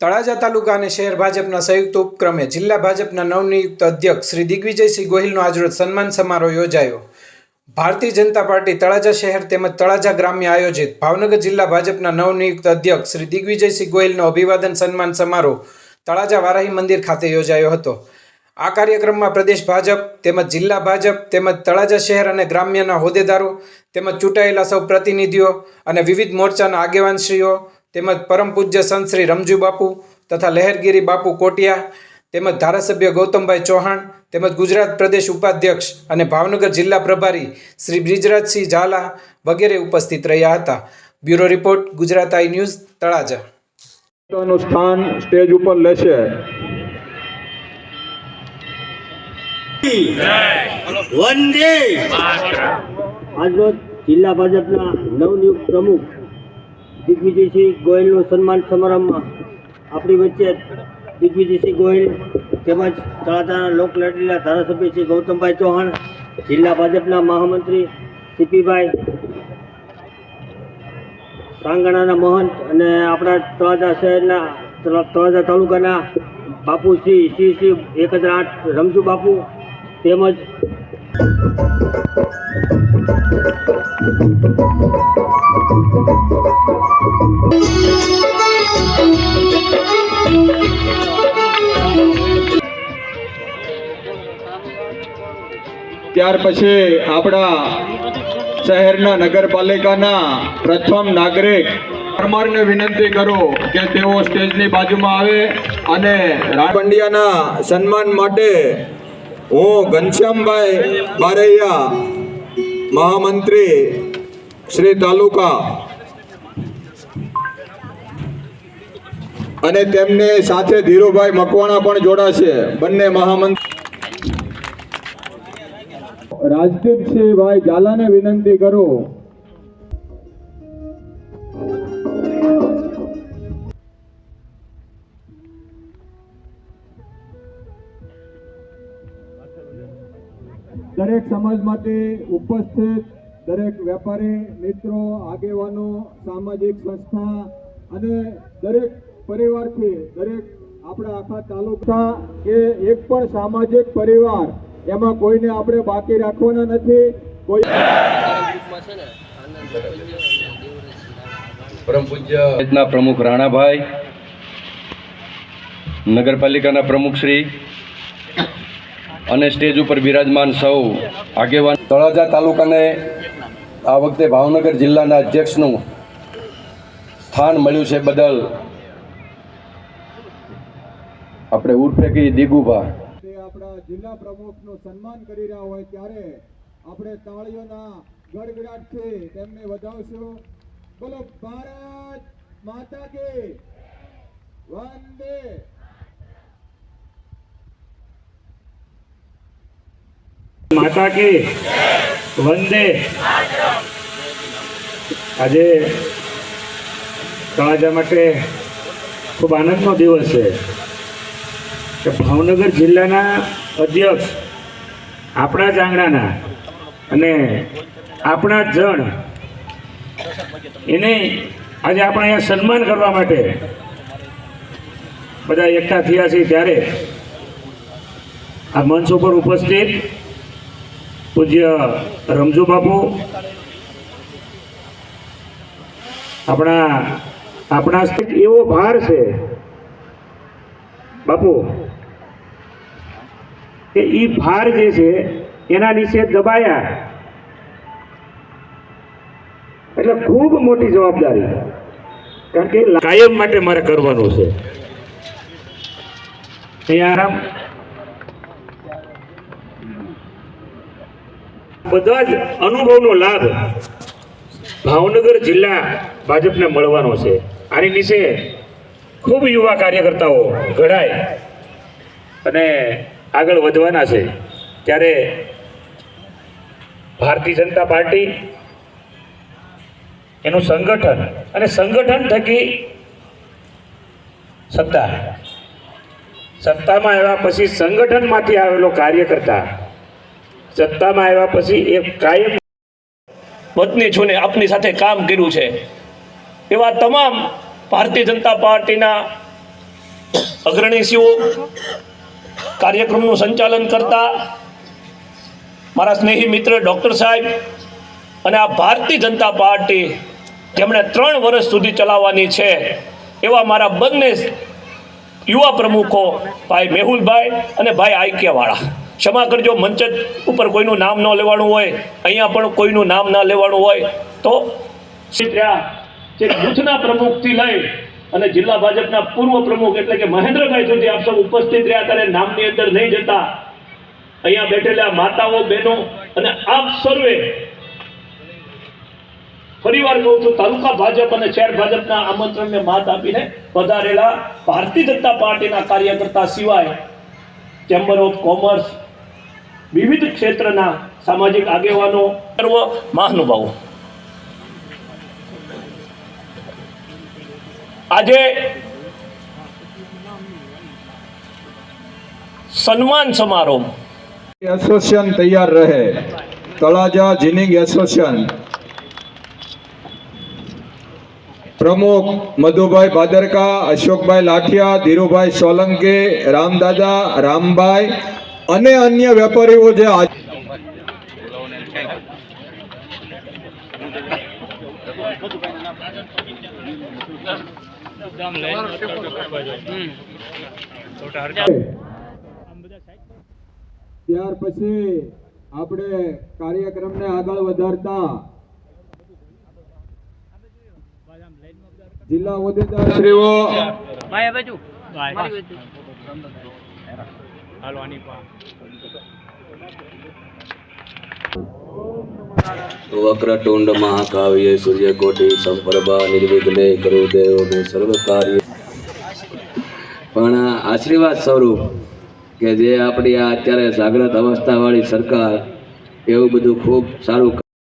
તળાજા તાલુકા અને શહેર ભાજપના સંયુક્ત ઉપક્રમે જિલ્લા ભાજપના નવનિયુક્ત અધ્યક્ષ શ્રી દિગ્વિજયસિંહ ગોહિલનો આજરોજ સન્માન સમારોહ યોજાયો। ભારતીય જનતા પાર્ટી તળાજા શહેર તેમજ તળાજા ગ્રામ્ય આયોજિત ભાવનગર જિલ્લા ભાજપના નવનિયુક્ત અધ્યક્ષ શ્રી દિગ્વિજયસિંહ ગોહિલનો અભિવાદન સન્માન સમારોહ તળાજા વારાહી મંદિર ખાતે યોજાયો હતો। આ કાર્યક્રમમાં પ્રદેશ ભાજપ તેમજ જિલ્લા ભાજપ તેમજ તળાજા શહેર અને ગ્રામ્યના હોદ્દેદારો તેમજ ચૂંટાયેલા સૌ પ્રતિનિધિઓ અને વિવિધ મોરચાના આગેવાનશ્રીઓ તેમજ પરમ પૂજ્ય સંત શ્રી રમજુ બાપુ તથા લહેરગીરી બાપુ કોટિયા તેમજ ધારાસભ્ય ગૌતમભાઈ ચૌહાણ તેમજ ગુજરાત પ્રદેશ ઉપાધ્યક્ષ અને ભાવનગર જિલ્લા પ્રભારી શ્રી બ્રિજરાજસિંહ ઝાલા વગેરે ઉપસ્થિત રહ્યા હતા। બ્યુરો રિપોર્ટ ગુજરાત આઈ ન્યૂઝ તળાજા। નું સ્થાન સ્ટેજ ઉપર લેશે। વંદે આજરોજ જિલ્લા ભાજપના નવનિયુક્ત પ્રમુખ દિગ્વિજયસિંહ ગોહિલનો સન્માન સમારંભમાં આપણી વચ્ચે દિગ્વિજયસિંહ ગોહિલ તેમજ તળાજાના લોકલાડીલા ધારાસભ્ય શ્રી ગૌતમભાઈ ચૌહાણ, જિલ્લા ભાજપના મહામંત્રી સીપીભાઈ, સાંગણાના મહંત અને આપણા તળાજા શહેરના તળાજા તાલુકાના બાપુ શ્રી 1008 રમજુ બાપુ તેમજ ત્યાર પછી આપણા શહેરના નગરપાલિકાના પ્રથમ નાગરિક પરમારને વિનંતી કરું કે તેઓ સ્ટેજની બાજુમાં આવે અને રાવંડિયાના સન્માન માટે હું ઘનશ્યામભાઈ બારૈયા મહામંત્રી શ્રી તાલુકા અને તેમને સાથે ધીરુભાઈ મકવાણા પણ જોડાશે। બંને મહામંત્રી રાજદીપસિંહભાઈ ઝાલાને વિનંતી કરું દરેક સમાજમાંથી ઉપસ્થિત દરેક વેપારી મિત્રો, આગેવાનો, સામાજિક સંસ્થા અને દરેક પરિવારથી દરેક આપણા આખા તાલુકા કે એક પણ સામાજિક પરિવાર એમાં કોઈને આપણે બાકી રાખવાના નથી। કોઈ પરમ પૂજ્ય પ્રમુખ રાણાભાઈ, નગરપાલિકાના પ્રમુખશ્રી અને સ્ટેજ ઉપર બિરાજમાન સૌ આગેવાન, તળાજા તાલુકાને આ વખતે ભાવનગર જિલ્લાના અધ્યક્ષનું સ્થાન મળ્યું છે બદલ આપણે ઉર્ફે કહીએ દિગુભા આપણા જિલ્લા પ્રમુખનું સન્માન કરી રહ્યા હોય ત્યારે આપણે તાળીઓના ગડગડાટથી તેમને વધાવશું। બોલો ભારત માતા કી વંદે। માતા કી વંદે। આજે તળાજા માટે ખૂબ આનંદનો દિવસ છે કે ભાવનગર જિલ્લાના અધ્યક્ષ આપણા જ આંગણાના અને આપણા જ જણ એને આજે આપણે અહીંયા સન્માન કરવા માટે બધા એકઠા થયા છે ત્યારે આ મંચ ઉપર ઉપસ્થિત પૂજ્ય રમજુ બાપુ, આપણા એવો ભાર છે બાપુ કે એ ભાર જે છે એના નીચે દબાયા એટલે ખૂબ મોટી જવાબદારી, કારણ કે કાયમ માટે મારે કરવાનું છે। આરામ બધા જ અનુભવનો લાભ ભાવનગર જિલ્લા ભાજપને મળવાનો છે। આની નીચે ખૂબ યુવા કાર્યકર્તાઓ ઘડાય અને આગળ વધવાના છે ત્યારે ભારતીય જનતા પાર્ટી એનું સંગઠન અને સંગઠન થકી સત્તામાં આવ્યા પછી સંગઠનમાંથી આવેલો કાર્યકર્તા સત્તામાં આવ્યા પછી એ કાયમ વતની છું ને આપની સાથે કામ કર્યું છે એવા તમામ ભારતીય જનતા પાર્ટીના અગ્રણીશીઓ, કાર્યક્રમનું સંચાલન કરતા મારા સ્નેહી મિત્ર ડૉક્ટર સાહેબ અને આ ભારતીય જનતા પાર્ટી જેમણે 3 વર્ષ સુધી ચલાવવાની છે એવા મારા બંને યુવા પ્રમુખો ભાઈ મેહુલભાઈ અને ભાઈ આઈક્યવાળા. ક્ષમા કરજો, મંચ ઉપર કોઈનું નામ ન લેવાનું હોય, અહીંયા પણ કોઈનું નામ ન લેવાનું હોય તો જે બૂથના પ્રમુખથી લઈ અને જિલ્લા ભાજપના પૂર્વ પ્રમુખ એટલે કે મહેન્દ્રભાઈ સુધી આપ સૌ ઉપસ્થિત રહ્યા, ત્યારે નામની અંદર નહીં જતા અહીંયા બેઠેલા માતાઓ, બહેનો અને આપ સર્વે ફરીવાર કહું છું, તાલુકા ભાજપ અને શહેર ભાજપના આમંત્રણને માત આપીને પધારેલા ભારતીય જનતા પાર્ટીના કાર્યકર્તા સિવાય ચેમ્બર ઓફ કોમર્સ, વિવિધ ક્ષેત્રના સામાજિક આગેવાનો, સર્વ મહાનુભાવો, આજે સન્માન સમારોહ એસોસિએશન તૈયાર રહે. તળાજા જીનિંગ એસોસિએશન પ્રમુખ મધુભાઈ ભાદરકા, અશોકભાઈ લાઠિયા, ધીરુભાઈ સોલંકી, રામદાદા, રામભાઈ અને અન્ય વેપારીઓ જે ત્યાર પછી આપણે કાર્યક્રમને આગળ વધારતા જિલ્લા હોદ્દેદારશ્રીઓ વક્રતુંડ મહાકાવ્ય સૂર્યકોટિ સંપ્રભા નિર્વિઘ્ને કરું દેવ ને સર્વ કાર્ય. પણ આશીર્વાદ સ્વરૂપ કે જે આપણી આ અત્યારે જાગ્રત અવસ્થાવાળી સરકાર એવું બધું ખૂબ સારું